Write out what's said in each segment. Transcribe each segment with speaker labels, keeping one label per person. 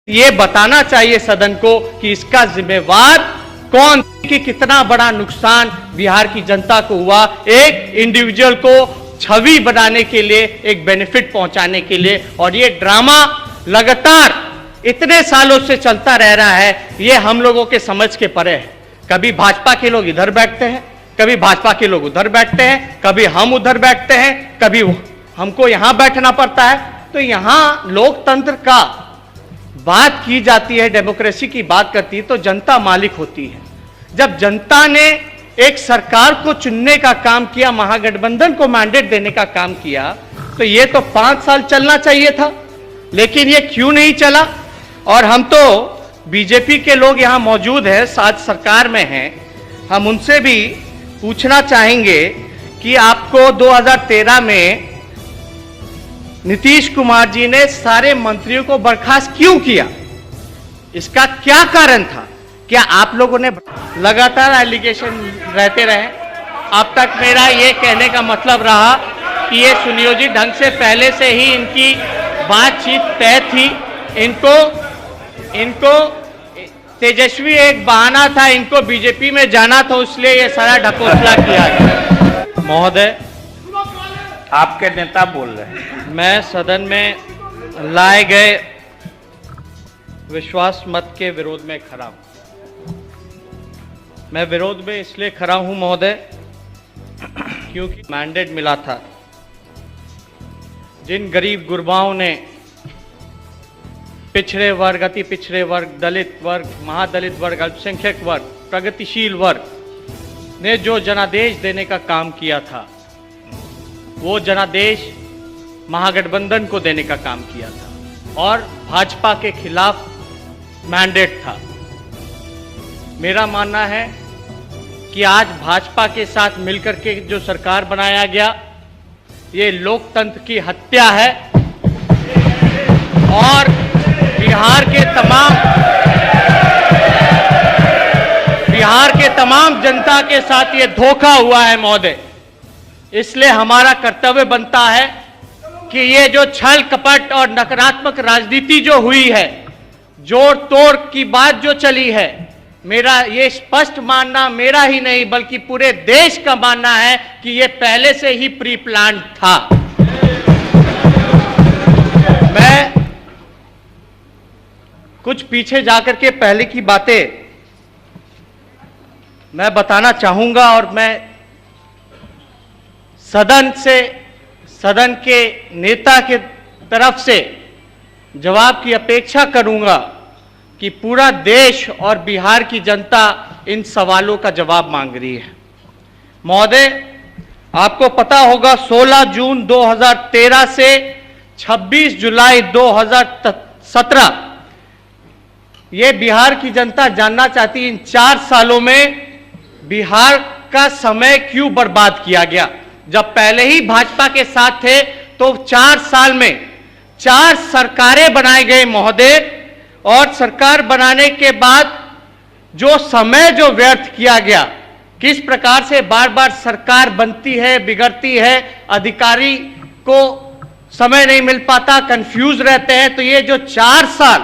Speaker 1: ये बताना चाहिए सदन को कि इसका जिम्मेवार कौन, कि कितना बड़ा नुकसान बिहार की जनता को हुआ। एक इंडिविजुअल को छवि बनाने के लिए, एक बेनिफिट पहुंचाने के लिए, और ये ड्रामा लगातार इतने सालों से चलता रह रहा है, ये हम लोगों के समझ के परे है। कभी भाजपा के लोग इधर बैठते हैं, कभी भाजपा के लोग उधर बैठते हैं, कभी हम उधर बैठते हैं, कभी हमको यहां बैठना पड़ता है। तो यहां लोकतंत्र का बात की जाती है, डेमोक्रेसी की बात करती है, तो जनता मालिक होती है। जब जनता ने एक सरकार को चुनने का काम किया, महागठबंधन को मैंडेट देने का काम किया, तो ये तो 5 साल चलना चाहिए था, लेकिन ये क्यों नहीं चला। और हम तो बीजेपी के लोग यहां मौजूद हैं, साथ सरकार में हैं, हम उनसे भी पूछना चाहेंगे कि आपको 2013 में नीतीश कुमार जी ने सारे मंत्रियों को बर्खास्त क्यों किया, इसका क्या कारण था। क्या आप लोगों ने, लगातार एलिगेशन रहते रहे। अब तक मेरा ये कहने का मतलब रहा कि ये सुनियोजित ढंग से पहले से ही इनकी बातचीत तय थी। इनको तेजस्वी एक बहाना था, इनको बीजेपी में जाना था, इसलिए ये सारा ढकोसला किया गया। महोदय,
Speaker 2: आपके नेता बोल रहे हैं।
Speaker 1: मैं सदन में लाए गए विश्वास मत के विरोध में खड़ा हूं। मैं विरोध में इसलिए खड़ा हूं महोदय, क्योंकि मैंडेट मिला था। जिन गरीब गुरबाओं ने, पिछड़े वर्ग, अति पिछड़े वर्ग, दलित वर्ग, महादलित वर्ग, अल्पसंख्यक वर्ग, प्रगतिशील वर्ग ने जो जनादेश देने का काम किया था, वो जनादेश महागठबंधन को देने का काम किया था और भाजपा के खिलाफ मैंडेट था। मेरा मानना है कि आज भाजपा के साथ मिलकर के जो सरकार बनाया गया, ये लोकतंत्र की हत्या है और बिहार के तमाम जनता के साथ ये धोखा हुआ है महोदय। इसलिए हमारा कर्तव्य बनता है कि ये जो छल कपट और नकारात्मक राजनीति जो हुई है, जोड़ तोड़ की बात जो चली है, मेरा ये स्पष्ट मानना, मेरा ही नहीं बल्कि पूरे देश का मानना है कि ये पहले से ही प्री प्लान था। मैं कुछ पीछे जाकर के पहले की बातें मैं बताना चाहूंगा और मैं सदन के नेता के तरफ से जवाब की अपेक्षा करूंगा कि पूरा देश और बिहार की जनता इन सवालों का जवाब मांग रही है। महोदय, आपको पता होगा 16 जून 2013 से 26 जुलाई 2017 ये बिहार की जनता जानना चाहती है, इन 4 सालों में बिहार का समय क्यों बर्बाद किया गया। जब पहले ही भाजपा के साथ थे तो 4 साल में 4 सरकारें बनाए गए महोदय, और सरकार बनाने के बाद जो समय जो व्यर्थ किया गया, किस प्रकार से बार बार सरकार बनती है, बिगड़ती है, अधिकारी को समय नहीं मिल पाता, कंफ्यूज रहते हैं। तो ये जो 4 साल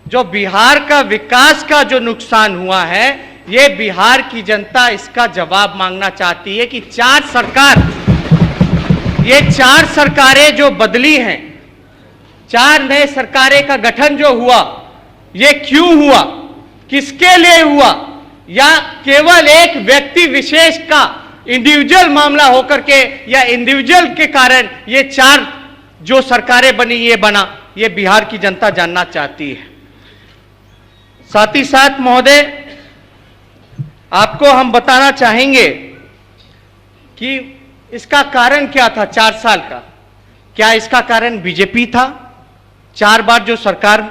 Speaker 1: जो बिहार का विकास का जो नुकसान हुआ है, ये बिहार की जनता इसका जवाब मांगना चाहती है कि 4 सरकारें जो बदली हैं, 4 नए सरकारें का गठन जो हुआ, ये क्यों हुआ, किसके लिए हुआ, या केवल एक व्यक्ति विशेष का इंडिविजुअल मामला होकर के या इंडिविजुअल के कारण ये 4 जो सरकारें बनी, ये बना, ये बिहार की जनता जानना चाहती है। साथ ही साथ महोदय, आपको हम बताना चाहेंगे कि इसका कारण क्या था 4 साल का। क्या इसका कारण बीजेपी था, 4 बार जो सरकार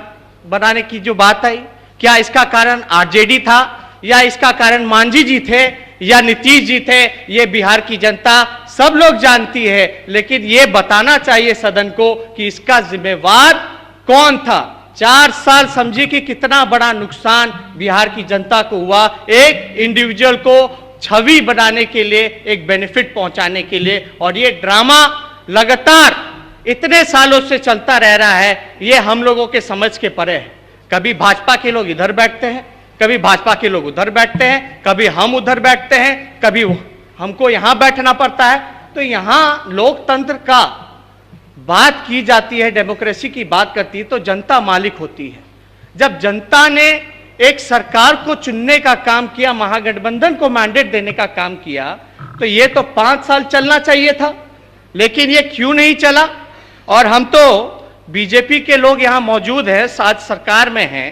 Speaker 1: बनाने की जो बात आई? क्या इसका कारण आरजेडी था, या इसका कारण मांझी जी थे, या नीतीश जी थे? ये बिहार की जनता सब लोग जानती है, लेकिन ये बताना चाहिए सदन को कि इसका जिम्मेवार कौन था। 4 साल समझिए कि कितना बड़ा नुकसान बिहार की जनता को हुआ। एक इंडिविजुअल को छवि बनाने के लिए, एक बेनिफिट पहुंचाने के लिए, और ये ड्रामा लगातार इतने सालों से चलता रह रहा है, ये हम लोगों के समझ के परे है। कभी भाजपा के लोग इधर बैठते हैं, कभी भाजपा के लोग उधर बैठते हैं, कभी हम उधर बैठते हैं, कभी हमको यहां बैठना पड़ता है। तो यहां लोकतंत्र का बात की जाती है, डेमोक्रेसी की बात करती है तो जनता मालिक होती है। जब जनता ने एक सरकार को चुनने का काम किया, महागठबंधन को मैंडेट देने का काम किया, तो ये तो 5 साल चलना चाहिए था, लेकिन ये क्यों नहीं चला? और हम तो बीजेपी के लोग यहां मौजूद हैं, साथ सरकार में हैं,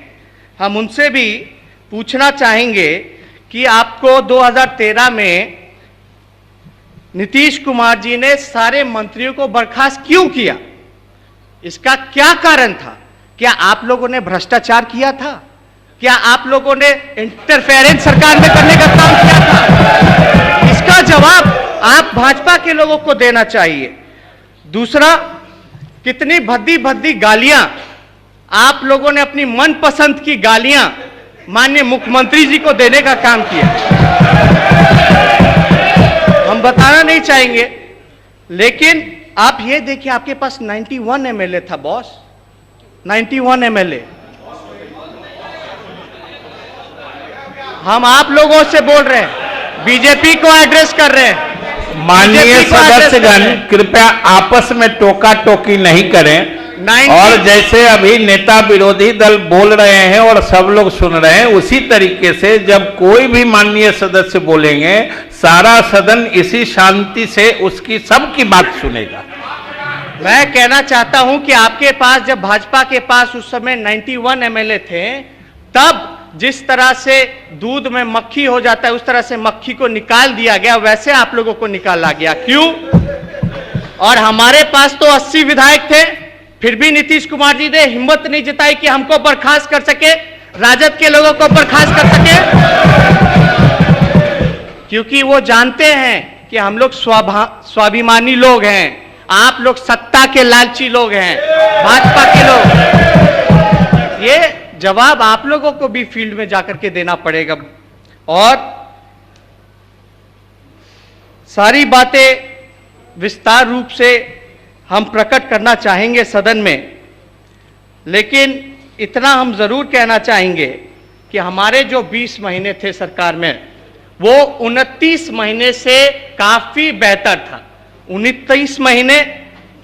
Speaker 1: हम उनसे भी पूछना चाहेंगे कि आपको 2013 में नीतीश कुमार जी ने सारे मंत्रियों को बर्खास्त क्यों किया? इसका क्या कारण था? क्या आप लोगों ने भ्रष्टाचार किया था? क्या आप लोगों ने इंटरफेरेंस सरकार में करने का काम किया था? इसका जवाब आप भाजपा के लोगों को देना चाहिए। दूसरा, कितनी भद्दी भद्दी गालियां आप लोगों ने, अपनी मनपसंद की गालियां माननीय मुख्यमंत्री जी को देने का काम किया। हम बताना नहीं चाहेंगे, लेकिन आप ये देखिए, आपके पास 91 एमएलए था बॉस, 91 एमएलए। हम आप लोगों से बोल रहे हैं, बीजेपी को एड्रेस कर रहे हैं।
Speaker 2: माननीय सदस्यगण, कृपया आपस में टोका टोकी नहीं करें। और जैसे अभी नेता विरोधी दल बोल रहे हैं और सब लोग सुन रहे हैं, उसी तरीके से जब कोई भी माननीय सदस्य बोलेंगे, सारा सदन इसी शांति से उसकी सबकी बात सुनेगा।
Speaker 1: मैं कहना चाहता हूं कि आपके पास, जब भाजपा के पास उस समय 91 एमएलए थे, तब जिस तरह से दूध में मक्खी हो जाता है, उस तरह से मक्खी को निकाल दिया गया, वैसे आप लोगों को निकाला गया। क्यों? और हमारे पास तो 80 विधायक थे, फिर भी नीतीश कुमार जी ने हिम्मत नहीं जताई कि हमको बर्खास्त कर सके, राजद के लोगों को बर्खास्त कर सके, क्योंकि वो जानते हैं कि हम लोग स्वाभिमानी लोग हैं, आप लोग सत्ता के लालची लोग हैं, भाजपा के लोग। ये जवाब आप लोगों को भी फील्ड में जाकर के देना पड़ेगा। और सारी बातें विस्तार रूप से हम प्रकट करना चाहेंगे सदन में, लेकिन इतना हम जरूर कहना चाहेंगे कि हमारे जो 20 महीने थे सरकार में, वो 29 महीने से काफी बेहतर था। 29 महीने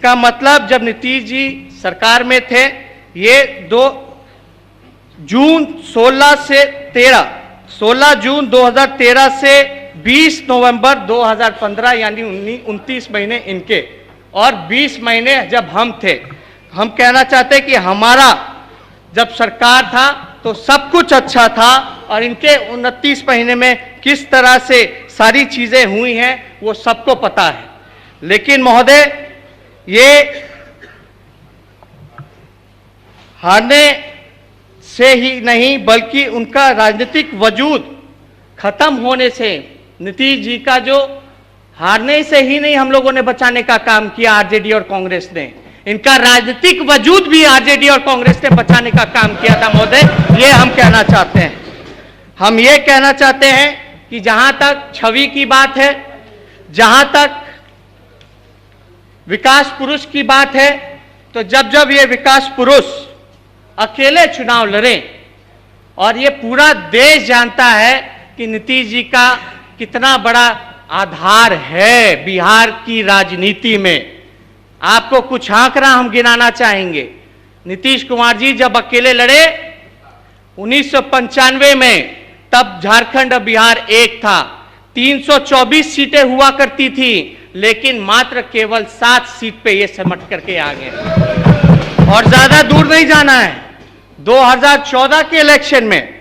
Speaker 1: का मतलब, जब नीतीश जी सरकार में थे, ये 16 जून 2013 से 20 नवंबर 2015, यानी 29 महीने इनके और 20 महीने जब हम थे। हम कहना चाहते कि हमारा जब सरकार था तो सब कुछ अच्छा था, और इनके 29 महीने में किस तरह से सारी चीजें हुई हैं वो सबको पता है। लेकिन महोदय, ये हारने से ही नहीं, बल्कि उनका राजनीतिक वजूद खत्म होने से, नीतीश जी का जो हारने से ही नहीं हम लोगों ने बचाने का काम किया आरजेडी और कांग्रेस ने, इनका राजनीतिक वजूद भी आरजेडी और कांग्रेस ने बचाने का काम किया था महोदय। ये हम कहना चाहते हैं। हम ये कहना चाहते हैं कि जहां तक छवि की बात है, जहां तक विकास पुरुष की बात है, तो जब जब ये विकास पुरुष अकेले चुनाव लड़े, और ये पूरा देश जानता है कि नीतीश जी का कितना बड़ा आधार है बिहार की राजनीति में। आपको कुछ आंकड़ा हम गिनाना चाहेंगे। नीतीश कुमार जी जब अकेले लड़े 1995 में, तब झारखंड और बिहार एक था, 324 सीटें हुआ करती थी, लेकिन मात्र केवल 7 सीट पे ये सिमट करके आ गए। और ज्यादा दूर नहीं जाना है, 2014 के इलेक्शन में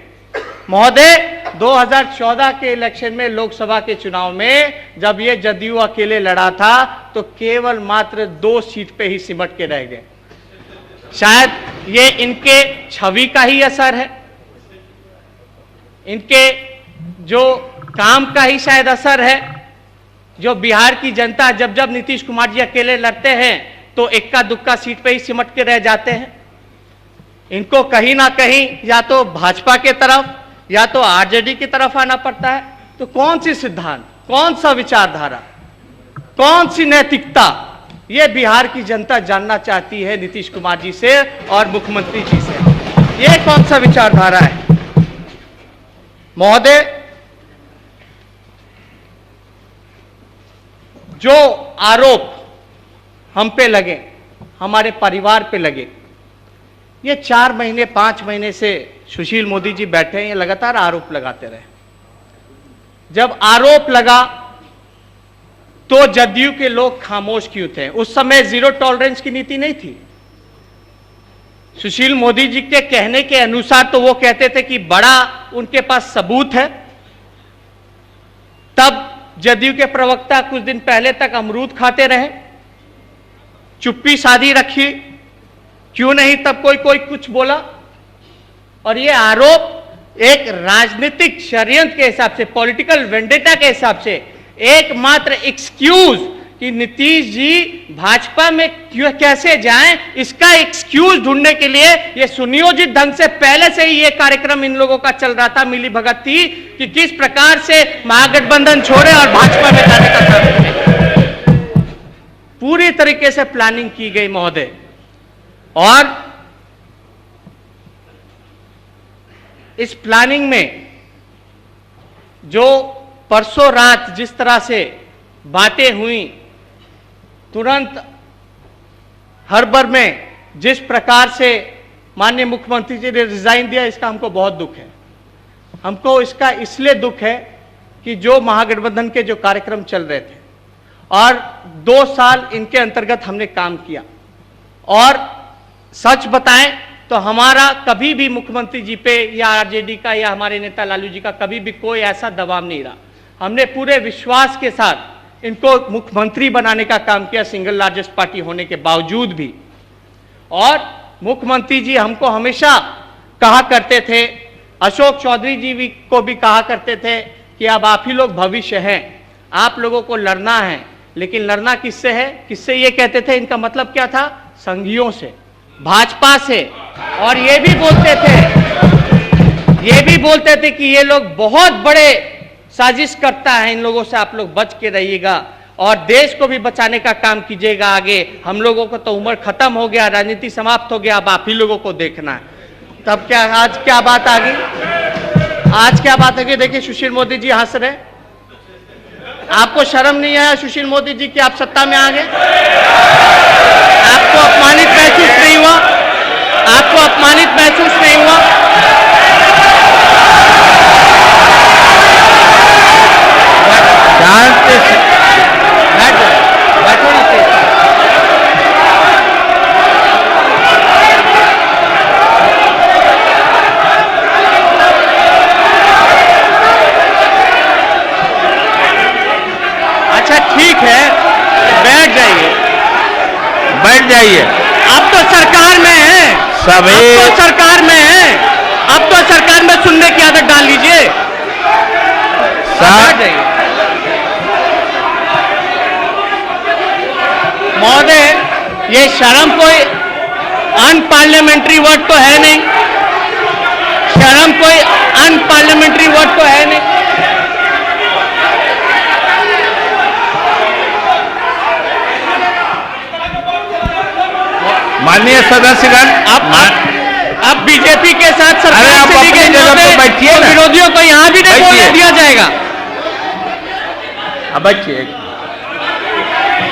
Speaker 1: महोदय, 2014 के इलेक्शन में, लोकसभा के चुनाव में, जब ये जदयू अकेले लड़ा था, तो केवल मात्र 2 सीट पे ही सिमट के रह गए। शायद ये इनके छवि का ही असर है, इनके जो काम का ही शायद असर है। जो बिहार की जनता, जब जब नीतीश कुमार जी अकेले लड़ते हैं तो इक्का दुक्का सीट पे ही सिमट के रह जाते हैं। इनको कहीं ना कहीं या तो भाजपा के तरफ या तो आरजेडी की तरफ आना पड़ता है। तो कौन सी सिद्धांत, कौन सा विचारधारा, कौन सी नैतिकता, ये बिहार की जनता जानना चाहती है नीतीश कुमार जी से और मुख्यमंत्री जी से। ये कौन सा विचारधारा है महोदय? जो आरोप हम पे लगे, हमारे परिवार पे लगे, ये 4 महीने 5 महीने से सुशील मोदी जी बैठे हैं, ये लगातार आरोप लगाते रहे। जब आरोप लगा तो जदयू के लोग खामोश क्यों थे? उस समय जीरो टॉलरेंस की नीति नहीं थी। सुशील मोदी जी के कहने के अनुसार तो वो कहते थे कि बड़ा उनके पास सबूत है। तब जदयू के प्रवक्ता कुछ दिन पहले तक अमरूद खाते रहे, चुप्पी साधी रखी, क्यों नहीं तब कोई कुछ बोला। और ये आरोप एक राजनीतिक षड्यंत्र के हिसाब से, पॉलिटिकल वेंडेटा के हिसाब से एकमात्र एक्सक्यूज कि नीतीश जी भाजपा में क्यों कैसे जाएं, इसका एक्सक्यूज ढूंढने के लिए ये सुनियोजित ढंग से पहले से ही ये कार्यक्रम इन लोगों का चल रहा था। मिली भगत थी कि किस प्रकार से महागठबंधन छोड़े और भाजपा में जाने का काम करें। पूरी तरीके से प्लानिंग की गई महोदय। और इस प्लानिंग में जो परसों रात जिस तरह से बातें हुई, तुरंत हड़बड़ में जिस प्रकार से माननीय मुख्यमंत्री जी ने रिजाइन दिया, इसका हमको बहुत दुख है। हमको इसका इसलिए दुख है कि जो महागठबंधन के जो कार्यक्रम चल रहे थे और 2 साल इनके अंतर्गत हमने काम किया, और सच बताएं तो हमारा कभी भी मुख्यमंत्री जी पे या आरजेडी का या हमारे नेता लालू जी का कभी भी कोई ऐसा दबाव नहीं रहा। हमने पूरे विश्वास के साथ इनको मुख्यमंत्री बनाने का काम किया, सिंगल लार्जेस्ट पार्टी होने के बावजूद भी। और मुख्यमंत्री जी हमको हमेशा कहा करते थे, अशोक चौधरी जी भी को भी कहा करते थे कि अब आप ही लोग भविष्य हैं, आप लोगों को लड़ना है। लेकिन लड़ना किससे है? किससे ये कहते थे? इनका मतलब क्या था? संघियों से, भाजपा से। और ये भी बोलते थे कि ये लोग बहुत बड़े साजिश करता है, इन लोगों से आप लोग बच के रहिएगा और देश को भी बचाने का काम कीजिएगा आगे। हम लोगों को तो उम्र खत्म हो गया, राजनीति समाप्त हो गया, अब आप ही लोगों को देखना है। तब क्या आज क्या बात आ गई? आज क्या बात है कि देखिए सुशील मोदी जी हंस रहे। आपको शर्म नहीं आया सुशील मोदी जी कि आप सत्ता में आ गए? आपको अपमानित महसूस नहीं हुआ? आपको अपमानित महसूस नहीं हुआ? बैठो ना। अच्छा ठीक है, बैठ जाइए। अब तो सरकार में है, अब तो सरकार में है, अब तो सरकार में सुनने की आदत डाल लीजिए। बैठ जाइए महोदय। ये शर्म कोई अनपार्लियामेंट्री वर्ड तो है नहीं, शर्म कोई अनपार्लियामेंट्री वर्ड तो है नहीं।
Speaker 2: माननीय सदस्यगण,
Speaker 1: अब बीजेपी के साथ सरकार से ली गई
Speaker 2: बैठिए,
Speaker 1: विरोधियों को यहां भी नहीं बोलने दिया जाएगा।
Speaker 2: अब बैठिए।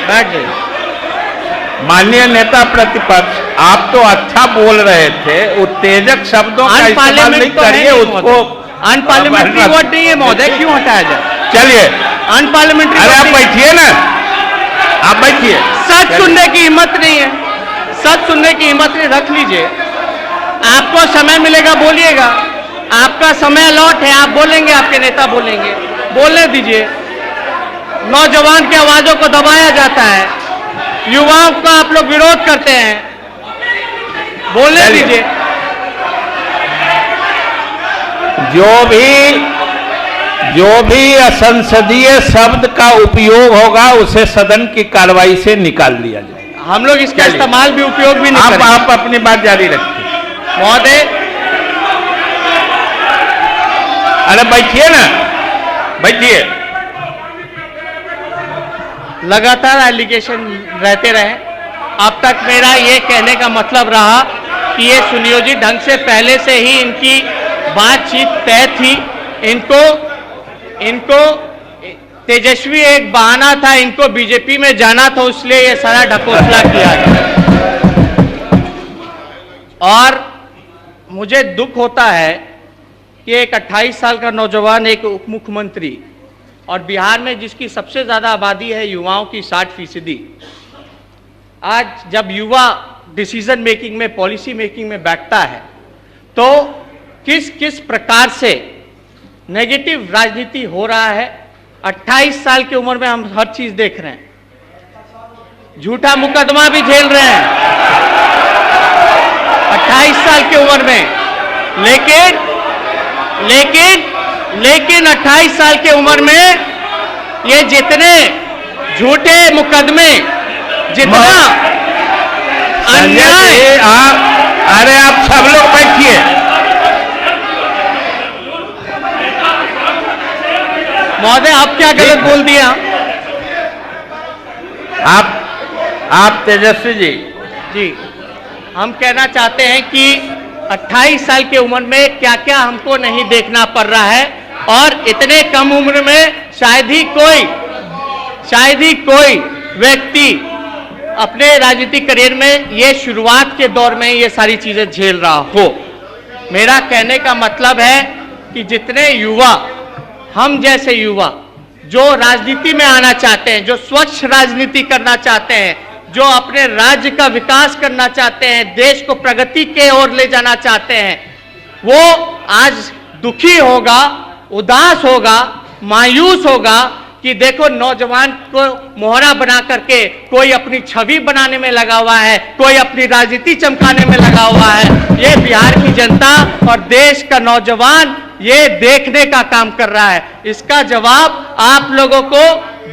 Speaker 1: बैठ जाइए।
Speaker 2: माननीय नेता प्रतिपक्ष, आप तो अच्छा बोल रहे थे, उत्तेजक शब्दों का इस्तेमाल नहीं करिए। उसको
Speaker 1: अनपार्लियामेंट्री वर्ड नहीं है महोदय, क्यों हटाया जाए?
Speaker 2: चलिए
Speaker 1: अनपार्लियामेंट्री।
Speaker 2: अरे आप बैठिए ना, आप बैठिए।
Speaker 1: सच सुनने की हिम्मत नहीं है, सच सुनने की हिम्मत नहीं, रख लीजिए। आपको समय मिलेगा बोलिएगा, आपका समय अलॉट है, आप बोलेंगे, आपके नेता बोलेंगे, बोलने दीजिए। नौजवान की आवाजों को दबाया जाता है, युवाओं का आप लोग विरोध करते हैं, बोलने दीजिए।
Speaker 2: जो भी असंसदीय शब्द का उपयोग होगा उसे सदन की कार्रवाई से निकाल दिया जाए।
Speaker 1: हम लोग इसका इस्तेमाल भी उपयोग भी नहीं करेंगे।
Speaker 2: आप अपनी बात जारी रखिए
Speaker 1: महोदय।
Speaker 2: अरे बैठिए ना, बैठिए।
Speaker 1: लगातार एलिगेशन रहते रहे। अब तक मेरा ये कहने का मतलब रहा कि ये सुनियोजित ढंग से पहले से ही इनकी बातचीत तय थी। इनको तेजस्वी एक बहाना था, इनको बीजेपी में जाना था, इसलिए ये सारा ढकोसला किया गया। और मुझे दुख होता है कि एक 28 साल का नौजवान, एक उप मुख्यमंत्री, और बिहार में जिसकी सबसे ज्यादा आबादी है युवाओं की 60%, आज जब युवा डिसीजन मेकिंग में, पॉलिसी मेकिंग में बैठता है तो किस किस प्रकार से नेगेटिव राजनीति हो रहा है। 28 साल की उम्र में हम हर चीज देख रहे हैं, झूठा मुकदमा भी झेल रहे हैं 28 साल की उम्र में। लेकिन 28 साल की उम्र में ये जितने झूठे मुकदमे, जितना अन्याय,
Speaker 2: अरे आप सब लोग बैठिए।
Speaker 1: महोदय आप क्या गलत बोल दिया?
Speaker 2: आप तेजस्वी जी,
Speaker 1: हम कहना चाहते हैं कि 28 साल की उम्र में क्या क्या हमको नहीं देखना पड़ रहा है, और इतने कम उम्र में शायद ही कोई व्यक्ति अपने राजनीतिक करियर में ये शुरुआत के दौर में ये सारी चीजें झेल रहा हो। मेरा कहने का मतलब है कि जितने युवा, हम जैसे युवा जो राजनीति में आना चाहते हैं, जो स्वच्छ राजनीति करना चाहते हैं, जो अपने राज्य का विकास करना चाहते हैं, देश को प्रगति के ओर ले जाना चाहते हैं, वो आज दुखी होगा, उदास होगा, मायूस होगा कि देखो नौजवान को मोहरा बना करके कोई अपनी छवि बनाने में लगा हुआ है, कोई अपनी राजनीति चमकाने में लगा हुआ है। ये बिहार की जनता और देश का नौजवान ये देखने का काम कर रहा है। इसका जवाब आप लोगों को,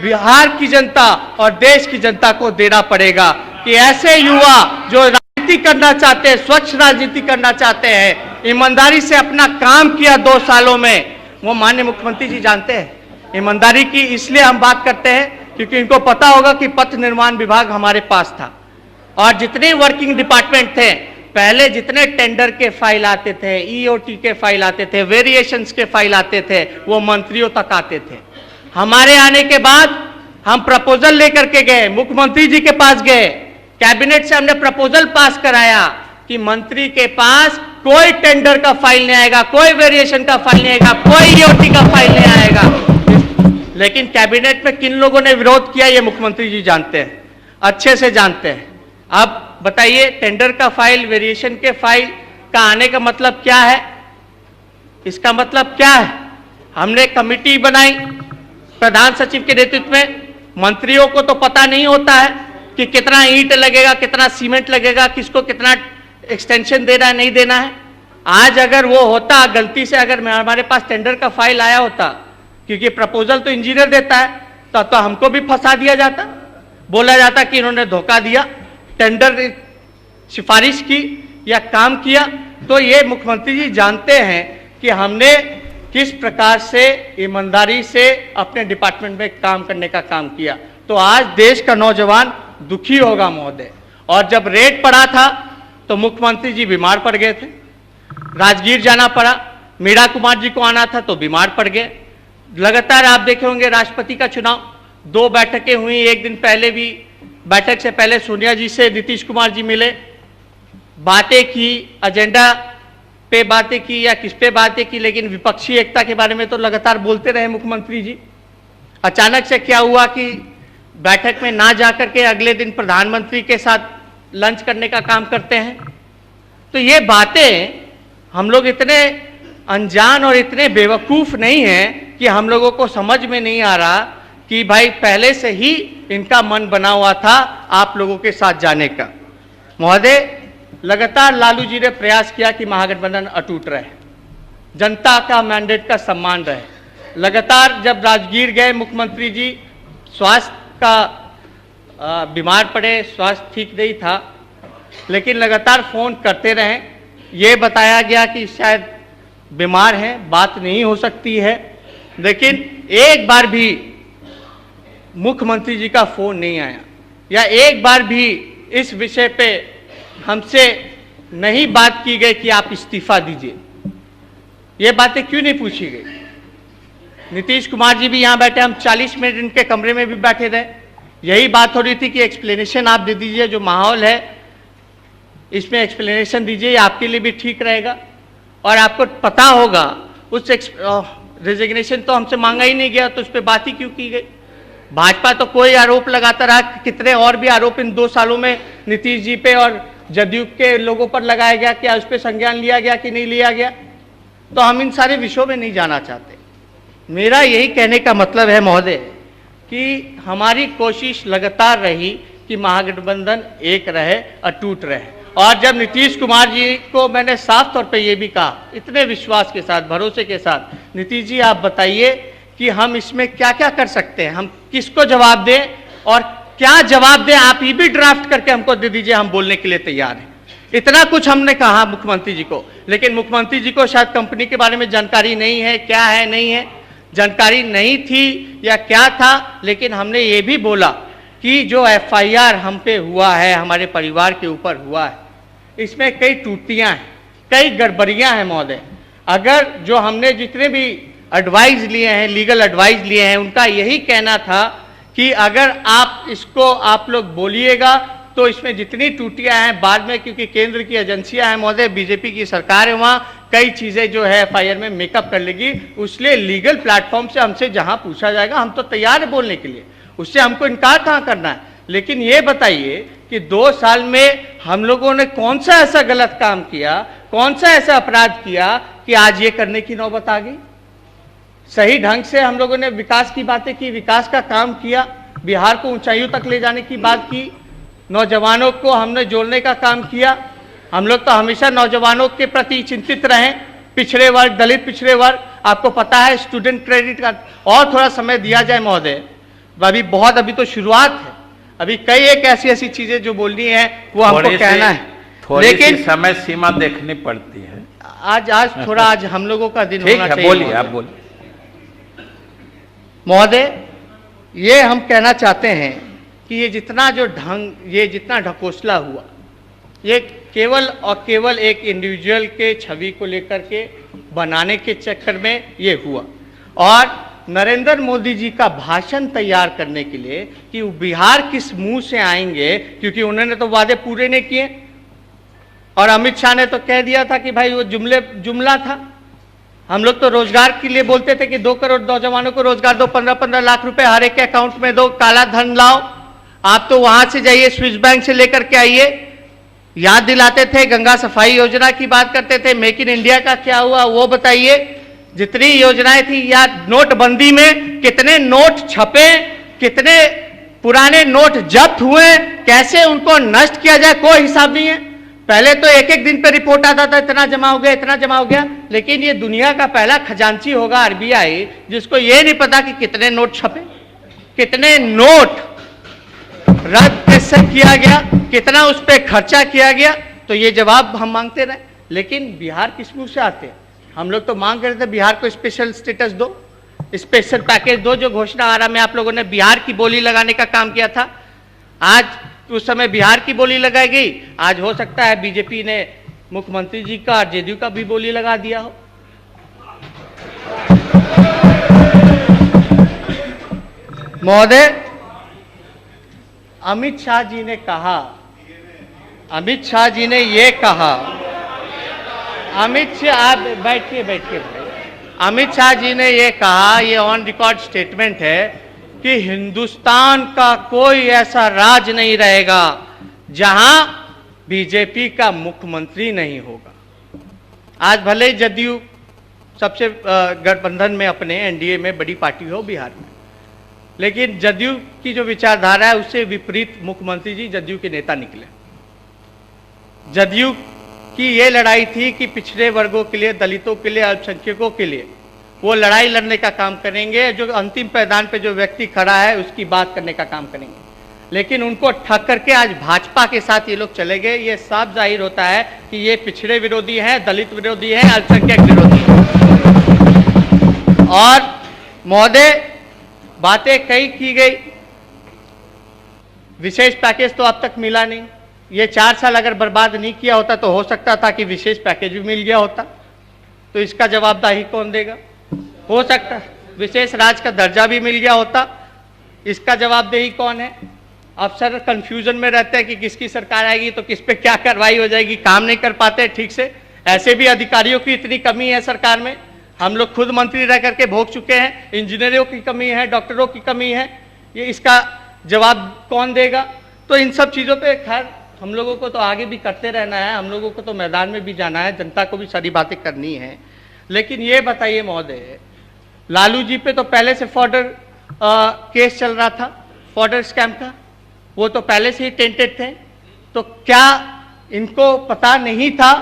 Speaker 1: बिहार की जनता और देश की जनता को देना पड़ेगा कि ऐसे युवा जो राजनीति करना चाहते हैं, स्वच्छ राजनीति करना चाहते हैं, ईमानदारी से अपना काम किया 2 सालों में, वो माननीय मुख्यमंत्री जी जानते हैं। ईमानदारी की इसलिए हम बात करते हैं क्योंकि इनको पता होगा कि पथ निर्माण विभाग हमारे पास था, और जितने वर्किंग डिपार्टमेंट थे, पहले जितने टेंडर के फाइल आते थे, ईओटी के फाइल आते थे, वेरिएशंस के फाइल आते थे, वो मंत्रियों तक आते थे। हमारे आने के बाद हम प्रपोजल लेकर के गए, मुख्यमंत्री जी के पास गए, कैबिनेट से हमने प्रपोजल पास कराया कि मंत्री के पास कोई टेंडर का फाइल नहीं आएगा, कोई वेरिएशन का फाइल नहीं आएगा, कोई ईओटी का फाइल नहीं आएगा। लेकिन कैबिनेट में किन लोगों ने विरोध किया ये मुख्यमंत्री जी जानते हैं, अच्छे से जानते हैं। अब बताइए, टेंडर का फाइल, वेरिएशन के फाइल का आने का मतलब क्या है? इसका मतलब क्या है? हमने कमिटी बनाई प्रधान सचिव के नेतृत्व में। मंत्रियों को तो पता नहीं होता है कि कितना ईंट लगेगा, कितना सीमेंट लगेगा, किसको कितना एक्सटेंशन देना है, नहीं देना है। आज अगर वो होता, गलती से अगर हमारे पास टेंडर का फाइल आया होता, क्योंकि प्रपोजल तो इंजीनियर देता है, तो हमको भी फंसा दिया जाता, बोला जाता कि इन्होंने धोखा दिया, टेंडर सिफारिश की या काम किया। तो ये मुख्यमंत्री जी जानते हैं कि हमने किस प्रकार से ईमानदारी से अपने डिपार्टमेंट में काम करने का काम किया। तो आज देश का नौजवान दुखी होगा महोदय। और जब रेड पड़ा था तो मुख्यमंत्री जी बीमार पड़ गए थे, राजगीर जाना पड़ा, मीरा कुमार जी को आना था तो बीमार पड़ गए। लगातार आप देखे होंगे राष्ट्रपति का चुनाव, 2 बैठकें हुई, एक दिन पहले भी, बैठक से पहले सोनिया जी से नीतीश कुमार जी मिले, बातें की, एजेंडा पे बातें की या किस पे बातें की, लेकिन विपक्षी एकता के बारे में तो लगातार बोलते रहे मुख्यमंत्री जी। अचानक से क्या हुआ कि बैठक में ना जाकर के अगले दिन प्रधानमंत्री के साथ लंच करने का काम करते हैं। तो ये बातें हम लोग इतने अनजान और इतने बेवकूफ नहीं हैं कि हम लोगों को समझ में नहीं आ रहा कि भाई पहले से ही इनका मन बना हुआ था आप लोगों के साथ जाने का। महोदय, लगातार लालू जी ने प्रयास किया कि महागठबंधन अटूट रहे, जनता का मैंडेट का सम्मान रहे। लगातार जब राजगीर गए मुख्यमंत्री जी, स्वास्थ्य का बीमार पड़े, स्वास्थ्य ठीक नहीं था, लेकिन लगातार फोन करते रहे। ये बताया गया कि शायद बीमार हैं, बात नहीं हो सकती है, लेकिन एक बार भी मुख्यमंत्री जी का फोन नहीं आया या एक बार भी इस विषय पे हमसे नहीं बात की गई कि आप इस्तीफा दीजिए? ये बातें क्यों नहीं पूछी गई? नीतीश कुमार जी भी यहां बैठे, हम 40 मिनट इनके कमरे में भी बैठे रहे, यही बात हो रही थी कि एक्सप्लेनेशन आप दे दीजिए, जो माहौल है इसमें एक्सप्लेनेशन दीजिए, आपके लिए भी ठीक रहेगा। और आपको पता होगा उस रेजिग्नेशन तो हमसे मांगा ही नहीं गया, तो उस पर बात ही क्यों की गई? भाजपा तो कोई आरोप लगाता रहा, कितने और भी आरोप इन 2 सालों में नीतीश जी पे और जदयू के लोगों पर लगाया गया, क्या उस पर संज्ञान लिया गया कि नहीं लिया गया? तो हम इन सारे विषयों में नहीं जाना चाहते। मेरा यही कहने का मतलब है महोदय कि हमारी कोशिश लगातार रही कि महागठबंधन एक रहे, अटूट रहे। और जब नीतीश कुमार जी को मैंने साफ तौर पे ये भी कहा, इतने विश्वास के साथ, भरोसे के साथ, नीतीश जी आप बताइए कि हम इसमें क्या क्या कर सकते हैं, हम किसको जवाब दें और क्या जवाब दें, आप ये भी ड्राफ्ट करके हमको दे दीजिए, हम बोलने के लिए तैयार हैं। इतना कुछ हमने कहा मुख्यमंत्री जी को, लेकिन मुख्यमंत्री जी को शायद कंपनी के बारे में जानकारी नहीं है, क्या है नहीं है, जानकारी नहीं थी या क्या था। लेकिन हमने ये भी बोला कि जो FIR हम पे हुआ है, हमारे परिवार के ऊपर हुआ है, इसमें कई त्रुटियां हैं, कई गड़बड़ियां हैं महोदय। अगर जो हमने जितने भी एडवाइस लिए हैं, लीगल एडवाइस लिए हैं, उनका यही कहना था कि अगर आप इसको आप लोग बोलिएगा तो इसमें जितनी त्रुटियां हैं बाद में, क्योंकि केंद्र की एजेंसियां हैं महोदय, बीजेपी की सरकार है, वहाँ कई चीज़ें जो है FIR में मेकअप कर लेगी। उसलिए लीगल प्लेटफॉर्म से हमसे जहाँ पूछा जाएगा हम तो तैयार है बोलने के लिए, उससे हमको इनकार कहाँ करना है। लेकिन ये बताइए कि 2 साल में हम लोगों ने कौन सा ऐसा गलत काम किया, कौन सा ऐसा अपराध किया कि आज ये करने की नौबत आ गई? सही ढंग से हम लोगों ने विकास की बातें की, विकास का काम किया, बिहार को ऊंचाइयों तक ले जाने की बात की, नौजवानों को हमने जोड़ने का काम किया। हम लोग तो हमेशा नौजवानों के प्रति चिंतित रहे, पिछड़े वर्ग, दलित पिछड़े वर्ग, आपको पता है स्टूडेंट क्रेडिट कार्ड, और थोड़ा समय दिया जाए महोदय, अभी तो शुरुआत है, अभी कई एक ऐसी चीजें जो बोलनी है वो हमको कहना है, लेकिन
Speaker 2: समय सीमा देखनी पड़ती है।
Speaker 1: आज थोड़ा आज हम लोगों का दिन होना चाहिए।
Speaker 2: बोलिए, आप बोलिए
Speaker 1: महोदय। ये हम कहना चाहते हैं कि ये जितना ढकोसला हुआ, ये केवल और केवल एक इंडिविजुअल के छवि को लेकर के बनाने के चक्कर में ये हुआ, और नरेंद्र मोदी जी का भाषण तैयार करने के लिए कि वो बिहार किस मुंह से आएंगे, क्योंकि उन्होंने तो वादे पूरे नहीं किए, और अमित शाह ने तो कह दिया था कि भाई वो जुमला था। हम लोग तो रोजगार के लिए बोलते थे कि 2 करोड़ नौजवानों को रोजगार दो, 15-15 लाख रुपए हर एक के अकाउंट में दो, काला धन लाओ। आप तो वहां से जाइए, स्विस बैंक से लेकर के आइए, याद दिलाते थे, गंगा सफाई योजना की बात करते थे, मेक इन इंडिया का क्या हुआ वो बताइए। जितनी योजनाएं थी, या नोटबंदी में कितने नोट छपे, कितने पुराने नोट जब्त हुए, कैसे उनको नष्ट किया जाए, कोई हिसाब नहीं है। पहले तो एक दिन पे रिपोर्ट आता था, इतना जमा हो गया, इतना जमा हो गया, लेकिन ये दुनिया का पहला खजांची होगा RBI, जिसको ये नहीं पता कि कितने नोट छपे, कितने नोट रद्द कैसे किया गया, कितना उस पर खर्चा किया गया। तो ये जवाब हम मांगते रहे, लेकिन बिहार किस मुंह से आते हैं? हम लोग तो मांग रहे थे बिहार को स्पेशल स्टेटस दो, स्पेशल पैकेज दो, जो घोषणा आरा में आप लोगों ने बिहार की बोली लगाने का काम किया था। आज उस समय बिहार की बोली लगाई गई, आज हो सकता है बीजेपी ने मुख्यमंत्री जी का और जदयू का भी बोली लगा दिया हो। महोदय, अमित शाह जी ने कहा, अमित शाह जी ने ये कहा, अमित शाह, आप बैठिए। अमित शाह जी ने ये कहा, ये ऑन रिकॉर्ड स्टेटमेंट है कि हिंदुस्तान का कोई ऐसा राज्य नहीं रहेगा जहां बीजेपी का मुख्यमंत्री नहीं होगा। आज भले ही जदयू सबसे गठबंधन में अपने एनडीए में बड़ी पार्टी हो बिहार में, लेकिन जदयू की जो विचारधारा है उससे विपरीत मुख्यमंत्री जी जदयू के नेता निकले। जदयू की ये लड़ाई थी कि पिछड़े वर्गों के लिए, दलितों के लिए, अल्पसंख्यकों के लिए वो लड़ाई लड़ने का काम करेंगे, जो अंतिम पैदान पे जो व्यक्ति खड़ा है उसकी बात करने का काम करेंगे। लेकिन उनको ठग करके आज भाजपा के साथ ये लोग चले गए। ये साफ जाहिर होता है कि ये पिछड़े विरोधी हैं, दलित विरोधी हैं, अल्पसंख्यक विरोधी हैं। और महोदय, बातें कई की गई, विशेष पैकेज तो अब तक मिला नहीं, ये 4 साल अगर बर्बाद नहीं किया होता तो हो सकता था कि विशेष पैकेज भी मिल गया होता, तो इसका जवाबदेही कौन देगा? हो सकता है विशेष राज्य का दर्जा भी मिल गया होता, इसका जवाबदेही कौन है? अफसर कंफ्यूजन में रहते हैं कि किसकी सरकार आएगी तो किस पे क्या कार्रवाई हो जाएगी, काम नहीं कर पाते ठीक से। ऐसे भी अधिकारियों की इतनी कमी है सरकार में, हम लोग खुद मंत्री रह करके भोग चुके हैं। इंजीनियरों की कमी है, डॉक्टरों की कमी है, ये इसका जवाब कौन देगा? तो इन सब चीज़ों पे खैर हम लोगों को तो आगे भी करते रहना है, हम लोगों को तो मैदान में भी जाना है, जनता को भी सारी बातें करनी है। लेकिन ये बताइए महोदय, लालू जी पे तो पहले से फॉर्डर केस चल रहा था, फॉर्डर स्कैम का, वो तो पहले से ही टेंटेड थे, तो क्या इनको पता नहीं था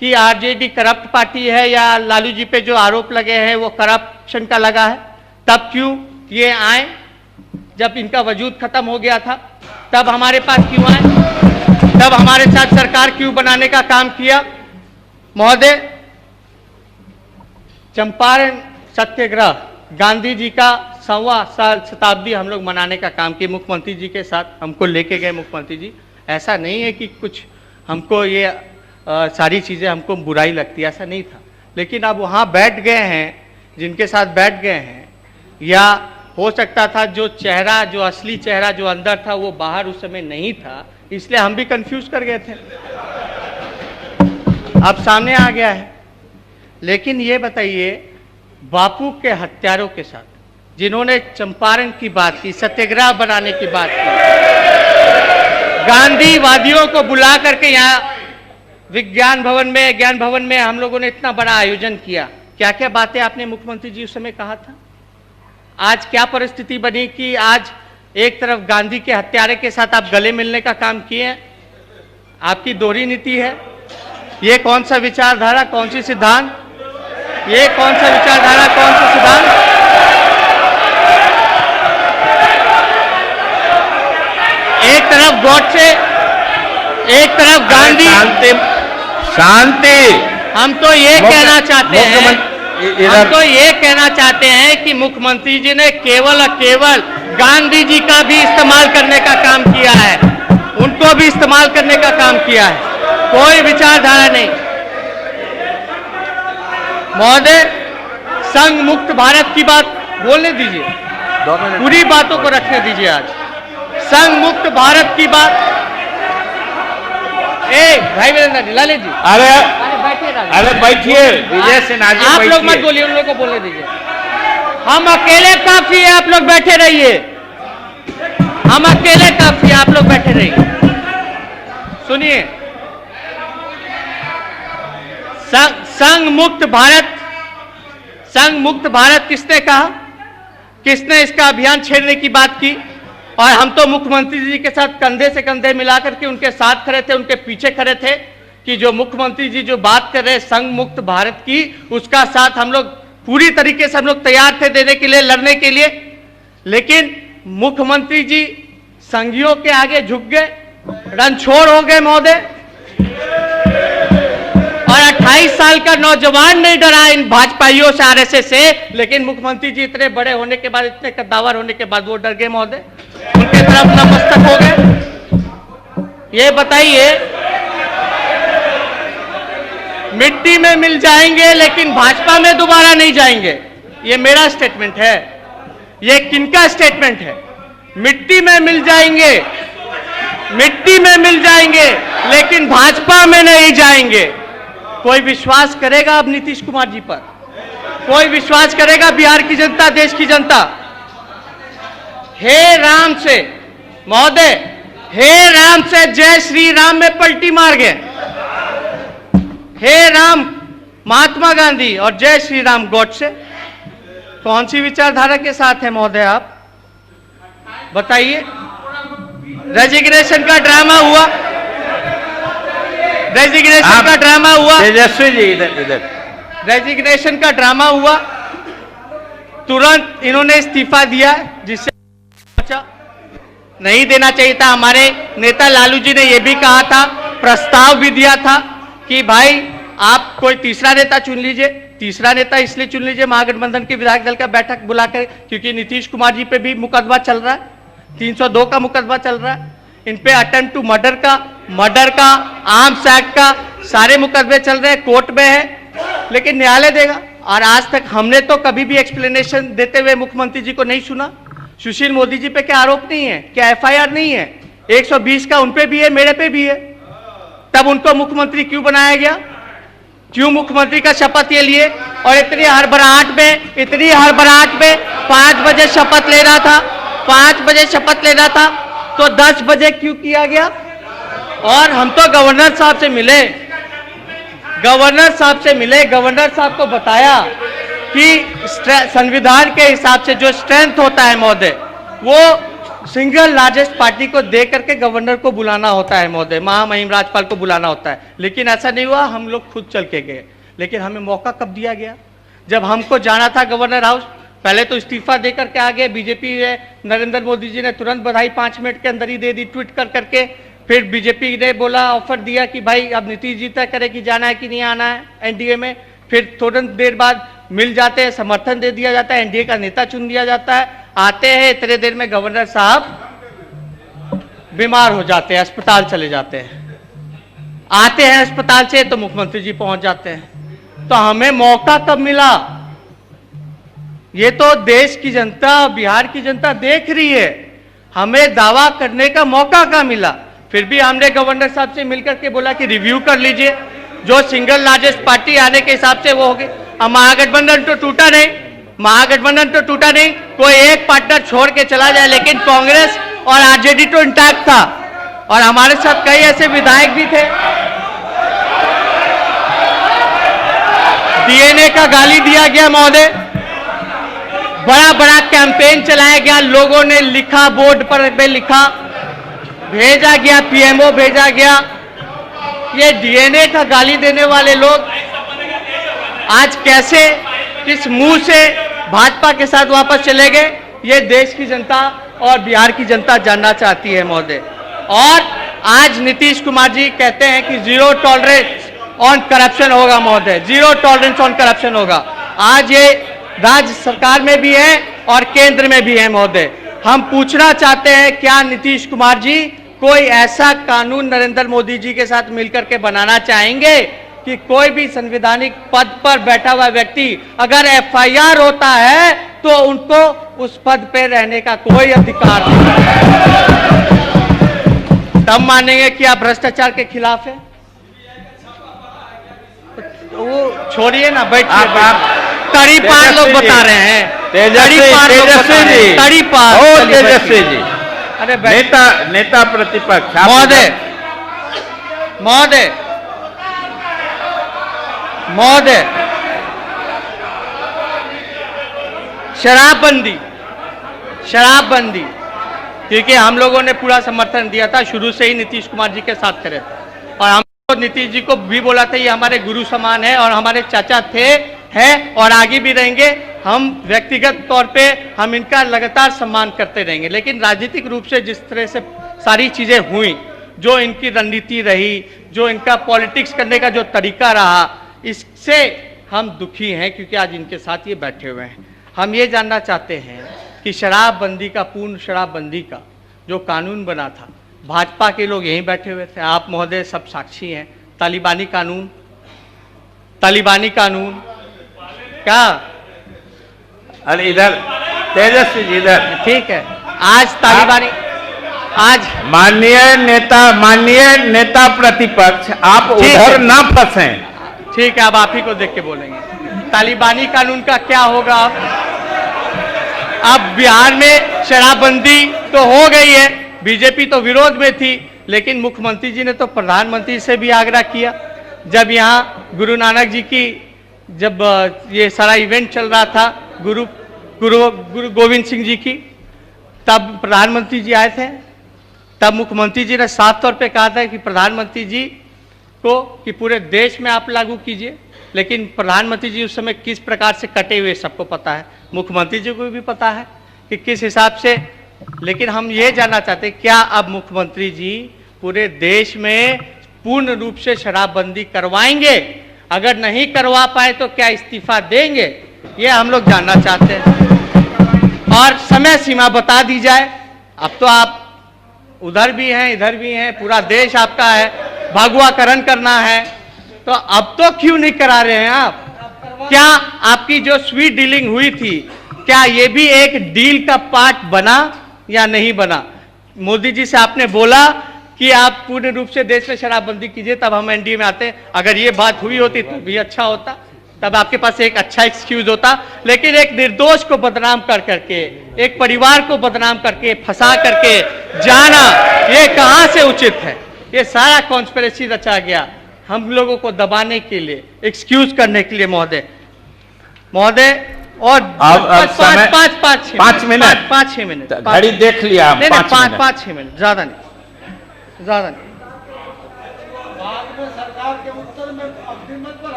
Speaker 1: कि आरजेडी करप्ट पार्टी है या लालू जी पे जो आरोप लगे हैं वो करप्शन का लगा है? तब क्यों ये आए? जब इनका वजूद खत्म हो गया था तब हमारे पास क्यों आए? तब हमारे साथ सरकार क्यों बनाने का काम किया? महोदय, चंपारण सत्याग्रह गांधी जी का 125 शताब्दी हम लोग मनाने का काम किए मुख्यमंत्री जी के साथ, हमको लेके गए मुख्यमंत्री जी। ऐसा नहीं है कि कुछ हमको ये सारी चीज़ें हमको बुराई लगती है, ऐसा नहीं था। लेकिन अब वहाँ बैठ गए हैं जिनके साथ बैठ गए हैं, या हो सकता था जो चेहरा, जो असली चेहरा जो अंदर था वो बाहर उस समय नहीं था, इसलिए हम भी कंफ्यूज कर गए थे। अब सामने आ गया है। लेकिन ये बताइए, बापू के हत्यारों के साथ जिन्होंने चंपारण की बात की, सत्याग्रह बनाने की बात की, गांधीवादियों को बुला करके यहाँ विज्ञान भवन में, ज्ञान भवन में हम लोगों ने इतना बड़ा आयोजन किया, क्या क्या बातें आपने मुख्यमंत्री जी उस समय कहा था? आज क्या परिस्थिति बनी कि आज एक तरफ गांधी के हत्यारे के साथ आप गले मिलने का काम किए हैं? आपकी दोहरी नीति है। ये कौन सा विचारधारा, कौन सी सिद्धांत, ये कौन सा विचारधारा, कौन सा सिद्धांत? एक तरफ गॉडसे, एक तरफ गांधी।
Speaker 2: शांति।
Speaker 1: हम तो ये कहना चाहते हैं, हम तो ये कहना चाहते हैं कि मुख्यमंत्री जी ने केवल और केवल गांधी जी का भी इस्तेमाल करने का काम किया है, उनको भी इस्तेमाल करने का काम किया है, कोई विचारधारा नहीं। महोदय, संघ मुक्त भारत की बात बोलने दीजिए, पूरी बातों को रखने दीजिए। आज संघ मुक्त भारत की बात, भाई वीरेंद्र लाले जी,
Speaker 2: अरे
Speaker 1: अरे
Speaker 2: बैठिए विजय सिन्हा जी,
Speaker 1: आप लोग मत बोलिए, उन लोगों को बोलने दीजिए। हम अकेले काफी है, आप लोग बैठे रहिए। हम अकेले काफी है, आप लोग बैठे रहिए। सुनिए, संघ मुक्त भारत, संघ मुक्त भारत किसने कहा? किसने इसका अभियान छेड़ने की बात की? और हम तो मुख्यमंत्री जी के साथ कंधे से कंधे मिलाकर के उनके साथ खड़े थे, उनके पीछे खड़े थे कि जो मुख्यमंत्री जी जो बात कर रहे हैं संघ मुक्त भारत की, उसका साथ हम लोग पूरी तरीके से हम लोग तैयार थे देने के लिए, लड़ने के लिए। लेकिन मुख्यमंत्री जी संघियों के आगे झुक गए, रणछोड़ हो गए महोदय। और 28 साल का नौजवान नहीं डरा इन भाजपाइयों से, आरएसएस से, लेकिन मुख्यमंत्री जी इतने बड़े होने के बाद, इतने कद्दावर होने के बाद वो डर गए महोदय, उनके तरफ नतमस्तक हो गए। ये बताइए, मिट्टी में मिल जाएंगे लेकिन भाजपा में दोबारा नहीं जाएंगे, ये मेरा स्टेटमेंट है। ये किनका स्टेटमेंट है? मिट्टी में मिल जाएंगे, मिट्टी में मिल जाएंगे लेकिन भाजपा में नहीं जाएंगे। कोई विश्वास करेगा अब नीतीश कुमार जी पर? कोई विश्वास करेगा बिहार की जनता, देश की जनता? हे राम से महोदय, हे राम से जय श्री राम में पलटी मार गए। हे राम महात्मा गांधी और जय श्री राम गॉडसे। कौन सी विचारधारा के साथ है महोदय आप बताइए? रेजिग्नेशन का ड्रामा हुआ, रेजिग्नेशन का ड्रामा हुआ,
Speaker 2: तेजस्वी जी इधर
Speaker 1: रेजिग्नेशन का ड्रामा हुआ, तुरंत इन्होंने इस्तीफा दिया, जिससे नहीं देना चाहिए था। हमारे नेता लालू जी ने यह भी कहा था, प्रस्ताव भी दिया था कि भाई आप कोई तीसरा नेता चुन लीजिए। तीसरा नेता इसलिए चुन लीजिए महागठबंधन के विधायक दल का बैठक बुलाकर, क्योंकि नीतीश कुमार जी पे भी मुकदमा चल रहा है, 302 का मुकदमा चल रहा है। इन पे अटेम्प्ट टू मर्डर का आर्म्स एक्ट का सारे मुकदमे चल रहे हैं, कोर्ट में है, लेकिन न्यायालय देगा। और आज तक हमने तो कभी भी एक्सप्लेनेशन देते हुए मुख्यमंत्री जी को नहीं सुना। सुशील मोदी जी पे क्या आरोप नहीं है, क्या एफआईआर नहीं है? 120 का उन पे भी है, मेरे पे भी है। तब उनको मुख्यमंत्री क्यों बनाया गया? क्यों मुख्यमंत्री का शपथ ये लिए? और इतनी हड़बड़ाहट में 5 बजे शपथ लेना था, 5 बजे शपथ लेना था, तो 10 बजे क्यों किया गया? और हम तो गवर्नर साहब से मिले, गवर्नर साहब को बताया कि संविधान के हिसाब से जो स्ट्रेंथ होता है महोदय, वो सिंगल लार्जेस्ट पार्टी को दे करके गवर्नर को बुलाना होता है महोदय, महामहिम राज्यपाल को बुलाना होता है। लेकिन ऐसा नहीं हुआ, हम लोग खुद चल के गए। लेकिन हमें मौका कब दिया गया? जब हमको जाना था गवर्नर हाउस, पहले तो इस्तीफा दे करके आ गए बीजेपी है। नरेंद्र मोदी जी ने तुरंत बधाई 5 मिनट के अंदर ही दे दी ट्वीट कर करके। फिर बीजेपी ने बोला, ऑफर दिया कि भाई अब नीतीश जी तय करे कि जाना है कि नहीं आना है एनडीए में। फिर तुरंत देर बाद मिल जाते हैं, समर्थन दे दिया जाता है, एनडीए का नेता चुन दिया जाता है। आते हैं, इतने देर में गवर्नर साहब बीमार हो जाते हैं, अस्पताल चले जाते हैं। आते हैं अस्पताल से तो मुख्यमंत्री जी पहुंच जाते हैं। तो हमें मौका कब मिला? ये तो देश की जनता, बिहार की जनता देख रही है। हमें दावा करने का मौका कहाँ मिला? फिर भी हमने गवर्नर साहब से मिलकर के बोला कि रिव्यू कर लीजिए, जो सिंगल लार्जेस्ट पार्टी आने के हिसाब से वो होगी। अब महागठबंधन तो टूटा नहीं, कोई एक पार्टनर छोड़ के चला जाए, लेकिन कांग्रेस और आरजेडी तो इंटैक्ट था। और हमारे साथ कई ऐसे विधायक भी थे। डीएनए का गाली दिया गया महोदय, बड़ा कैंपेन चलाया गया, लोगों ने लिखा, बोर्ड पर लिखा, भेजा गया, पीएमओ भेजा गया। ये डीएनए का गाली देने वाले लोग आज कैसे, किस मुंह से भाजपा के साथ वापस चले गए, ये देश की जनता और बिहार की जनता जानना चाहती है महोदय। और आज नीतीश कुमार जी कहते हैं कि 0 टॉलरेंस ऑन करप्शन होगा महोदय, 0 टॉलरेंस ऑन करप्शन होगा। आज ये राज्य सरकार में भी है और केंद्र में भी है महोदय। हम पूछना चाहते हैं, क्या नीतीश कुमार जी कोई ऐसा कानून नरेंद्र मोदी जी के साथ मिलकर के बनाना चाहेंगे कि कोई भी संवैधानिक पद पर बैठा हुआ व्यक्ति अगर एफआईआर होता है तो उनको उस पद पे रहने का कोई अधिकार नहीं है? तब मानेंगे कि आप भ्रष्टाचार के खिलाफ है। वो छोड़िए ना, बैठिए। तड़ी पार लोग बता रहे हैं,
Speaker 2: तेजस्वी जी,
Speaker 1: अरे
Speaker 2: नेता प्रतिपक्ष
Speaker 1: महोदय, शराबबंदी, क्योंकि हम लोगों ने पूरा समर्थन दिया था, शुरू से ही नीतीश कुमार जी के साथ खड़े थे। और हम नीतीश जी को भी बोला था ये हमारे गुरु समान है और हमारे चाचा थे, हैं और आगे भी रहेंगे। हम व्यक्तिगत तौर पे हम इनका लगातार सम्मान करते रहेंगे। लेकिन राजनीतिक रूप से जिस तरह से सारी चीजें हुई, जो इनकी रणनीति रही, जो इनका पॉलिटिक्स करने का जो तरीका रहा, इससे हम दुखी हैं, क्योंकि आज इनके साथ ये बैठे हुए हैं। हम ये जानना चाहते हैं कि शराबबंदी का, पूर्ण शराबबंदी का जो कानून बना था, भाजपा के लोग यहीं बैठे हुए थे, आप महोदय सब साक्षी हैं। तालिबानी कानून क्या?
Speaker 2: अरे इधर तेजस्वी जी, इधर
Speaker 1: ठीक है। आज तालिबानी, आज
Speaker 2: माननीय नेता प्रतिपक्ष, आप उधर ना फंसे।
Speaker 1: ठीक है, अब आप ही को देख के बोलेंगे। तालिबानी कानून का क्या होगा? अब बिहार में शराबबंदी तो हो गई है, बीजेपी तो विरोध में थी, लेकिन मुख्यमंत्री जी ने तो प्रधानमंत्री से भी आग्रह किया। जब यहाँ गुरु नानक जी की, जब ये सारा इवेंट चल रहा था गुरु गोविंद सिंह जी की, तब प्रधानमंत्री जी आए थे। तब मुख्यमंत्री जी ने साफ तौर पे कहा था कि प्रधानमंत्री जी को कि पूरे देश में आप लागू कीजिए। लेकिन प्रधानमंत्री जी उस समय किस प्रकार से कटे हुए सबको पता है, मुख्यमंत्री जी को भी पता है कि किस हिसाब से। लेकिन हम ये जानना चाहते हैं, क्या अब मुख्यमंत्री जी पूरे देश में पूर्ण रूप से शराबबंदी करवाएंगे? अगर नहीं करवा पाए तो क्या इस्तीफा देंगे? ये हम लोग जानना चाहते हैं। और समय सीमा बता दी जाए। अब तो आप उधर भी हैं, इधर भी हैं, पूरा देश आपका है, भगवाकरण करना है, तो अब तो क्यों नहीं करा रहे हैं आप? क्या आपकी जो स्वीट डीलिंग हुई थी, क्या ये भी एक डील का पार्ट बना या नहीं बना? मोदी जी से आपने बोला कि आप पूर्ण रूप से देश में शराबबंदी कीजिए, तब हम एनडीए में आते। अगर ये बात हुई होती तो भी अच्छा होता, तब आपके पास एक अच्छा एक्सक्यूज होता। लेकिन एक निर्दोष को बदनाम कर करके, एक परिवार को बदनाम करके, फंसा करके जाना, ये कहां से उचित है? ये सारा कॉन्स्पिरेसी रचा गया हम लोगों को दबाने के लिए, एक्सक्यूज करने के लिए महोदय। और
Speaker 2: पाँच मिनट
Speaker 1: 5-6 मिनट
Speaker 2: घड़ी देख लिया हम,
Speaker 1: 5-6 मिनट, ज्यादा नहीं।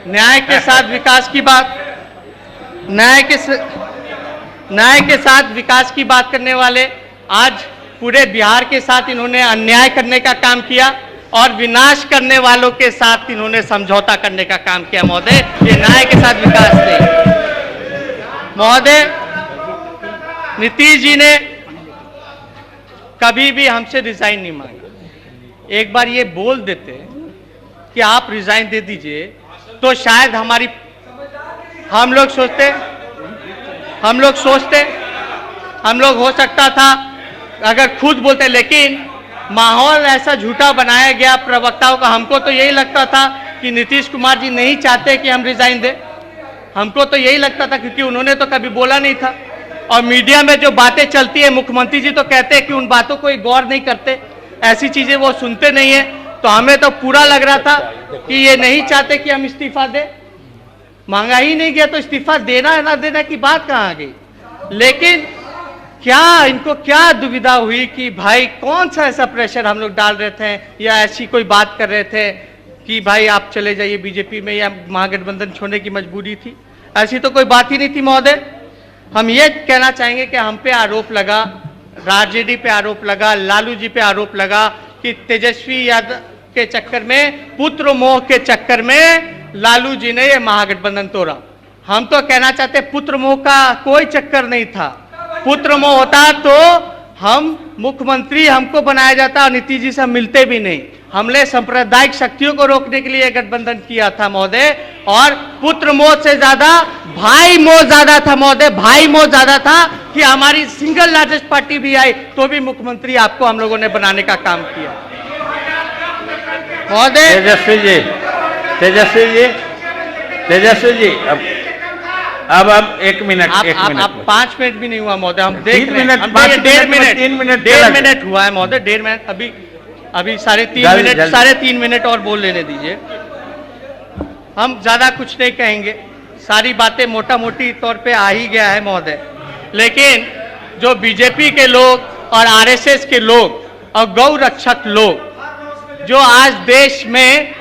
Speaker 1: न्याय के साथ विकास की बात, न्याय के साथ विकास की बात करने वाले आज पूरे बिहार के साथ इन्होंने अन्याय करने का काम किया और विनाश करने वालों के साथ इन्होंने समझौता करने का काम किया महोदय। ये न्याय के साथ विकास नहीं महोदय। नीतीश जी ने कभी भी हमसे रिजाइन नहीं मांगा। एक बार ये बोल देते कि आप रिजाइन दे दीजिए तो शायद हम लोग हो सकता था अगर खुद बोलते, लेकिन माहौल ऐसा झूठा बनाया गया प्रवक्ताओं का। हमको तो यही लगता था कि नीतीश कुमार जी नहीं चाहते कि हम रिजाइन दें, हमको तो यही लगता था, क्योंकि उन्होंने तो कभी बोला नहीं था। और मीडिया में जो बातें चलती है, मुख्यमंत्री जी तो कहते हैं कि उन बातों को गौर नहीं करते, ऐसी चीजें वो सुनते नहीं है। तो हमें तो पूरा लग रहा था कि ये नहीं चाहते कि हम इस्तीफा दें। मांगा ही नहीं गया तो इस्तीफा देना है ना देना की बात कहाँ आ गई? लेकिन इनको क्या दुविधा हुई कि भाई कौन सा ऐसा प्रेशर हम लोग डाल रहे थे या ऐसी कोई बात कर रहे थे कि भाई आप चले जाइए बीजेपी में, या महागठबंधन छोड़ने की मजबूरी थी? ऐसी तो कोई बात ही नहीं थी महोदय। हम ये कहना चाहेंगे कि हम पे आरोप लगा, आरजेडी पे आरोप लगा, लालू जी पे आरोप लगा कि तेजस्वी यादव के चक्कर में, पुत्र मोह के चक्कर में लालू जी ने ये महागठबंधन तोड़ा। हम तो कहना चाहते पुत्र मोह का कोई चक्कर नहीं था। पुत्र मोह होता तो हम मुख्यमंत्री हमको बनाया जाता और नीतीश जी से हम मिलते भी नहीं। हमने सांप्रदायिक शक्तियों को रोकने के लिए गठबंधन किया था महोदय। और पुत्र मोह से ज्यादा भाई मोह ज्यादा था महोदय, भाई मोह ज्यादा था कि हमारी सिंगल लार्जेस्ट पार्टी भी आई तो भी मुख्यमंत्री आपको हम लोगों ने बनाने का काम किया महोदय।
Speaker 2: तेजस्वी जी अब 1 मिनट,
Speaker 1: आप 5 मिनट भी नहीं हुआ महोदय, हम देख
Speaker 2: 3 मिनट,
Speaker 1: 1.5 मिनट हुआ है महोदय, 1.5 मिनट, अभी 3.5 मिनट और बोल लेने दीजिए। हम ज्यादा कुछ नहीं कहेंगे, सारी बातें मोटा मोटी तौर पे आ ही गया है महोदय। लेकिन जो बीजेपी के लोग और आरएसएस के लोग और गौ रक्षक लोग जो आज देश में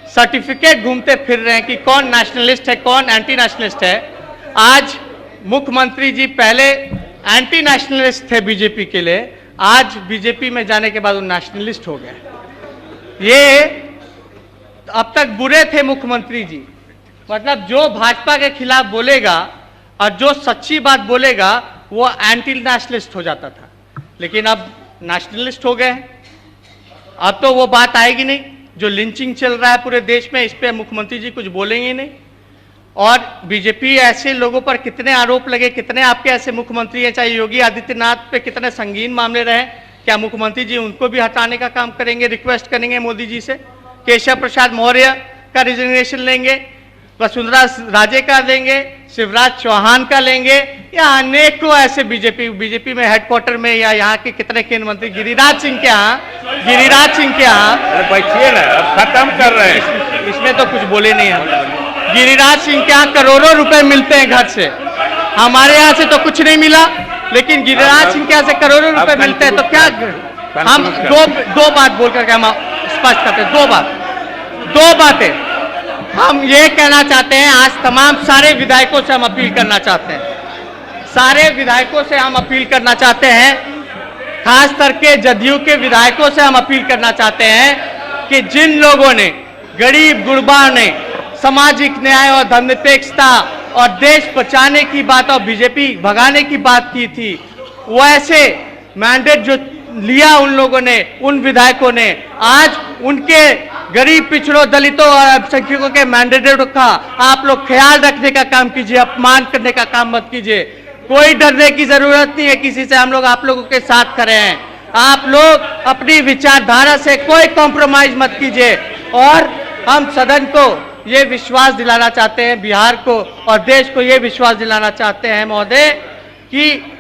Speaker 1: सर्टिफिकेट घूमते फिर रहे हैं कि कौन नेशनलिस्ट है, कौन एंटी नेशनलिस्ट है। आज मुख्यमंत्री जी पहले एंटी नेशनलिस्ट थे बीजेपी के लिए, आज बीजेपी में जाने के बाद वो नेशनलिस्ट हो गए। ये अब तक बुरे थे मुख्यमंत्री जी, मतलब जो भाजपा के खिलाफ बोलेगा और जो सच्ची बात बोलेगा वो एंटी नेशनलिस्ट हो जाता था, लेकिन अब नेशनलिस्ट हो गए। अब तो वो बात आएगी नहीं। जो लिंचिंग चल रहा है पूरे देश में, इस पे मुख्यमंत्री जी कुछ बोलेंगे नहीं। और बीजेपी ऐसे लोगों पर कितने आरोप लगे, कितने आपके ऐसे मुख्यमंत्री हैं, चाहे योगी आदित्यनाथ पे कितने संगीन मामले रहे, क्या मुख्यमंत्री जी उनको भी हटाने का काम करेंगे, रिक्वेस्ट करेंगे मोदी जी से? केशव प्रसाद मौर्य का रिजिग्नेशन लेंगे, वसुंधरा राजे का लेंगे, शिवराज चौहान का लेंगे, या अनेकों ऐसे बीजेपी में हेडक्वार्टर में, या यहाँ के कितने केंद्रीय मंत्री, गिरिराज सिंह के यहाँ
Speaker 2: बैठिए ना, अब खत्म कर रहे हैं।
Speaker 1: इसमें तो कुछ बोले नहीं हम। गिरिराज सिंह के यहाँ करोड़ों रुपए मिलते हैं घर से, हमारे यहाँ से तो कुछ नहीं मिला, लेकिन गिरिराज सिंह के यहाँ से करोड़ों रुपए मिलते हैं। तो क्या हम दो बात बोल करके हम स्पष्ट करते हैं, दो बातें हम ये कहना चाहते हैं। आज तमाम सारे विधायकों से हम अपील करना चाहते हैं, सारे विधायकों से हम अपील करना चाहते हैं, खास करके जदयू के विधायकों से हम अपील करना चाहते हैं कि जिन लोगों ने गरीब गुरबा ने सामाजिक न्याय और धर्मनिरपेक्षता और देश बचाने की बात और बीजेपी भगाने की बात की थी, वो ऐसे मैंडेट जो लिया उन लोगों ने, उन विधायकों ने। आज उनके गरीब, पिछड़ों, दलितों और अल्पसंख्यकों के मैंडेटों का आप लोग ख्याल रखने का काम कीजिए, अपमान करने का काम मत कीजिए। कोई डरने की जरूरत नहीं है किसी से, हम लोग आप लोगों के साथ खड़े हैं। आप लोग अपनी विचारधारा से कोई कॉम्प्रोमाइज मत कीजिए। और हम सदन को ये विश्वास दिलाना चाहते हैं, बिहार को और देश को ये विश्वास दिलाना चाहते हैं महोदय कि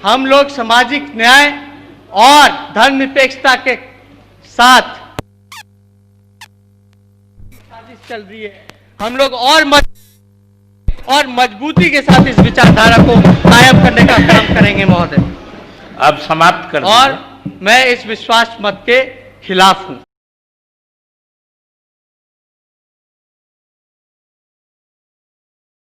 Speaker 1: हम लोग सामाजिक न्याय और धर्मनिरपेक्षता के साथ साजिश चल रही है। हम लोग और मजबूती के साथ इस विचारधारा को कायम करने का काम करेंगे महोदय।
Speaker 2: अब समाप्त कर
Speaker 1: और मैं इस विश्वास मत के खिलाफ हूं।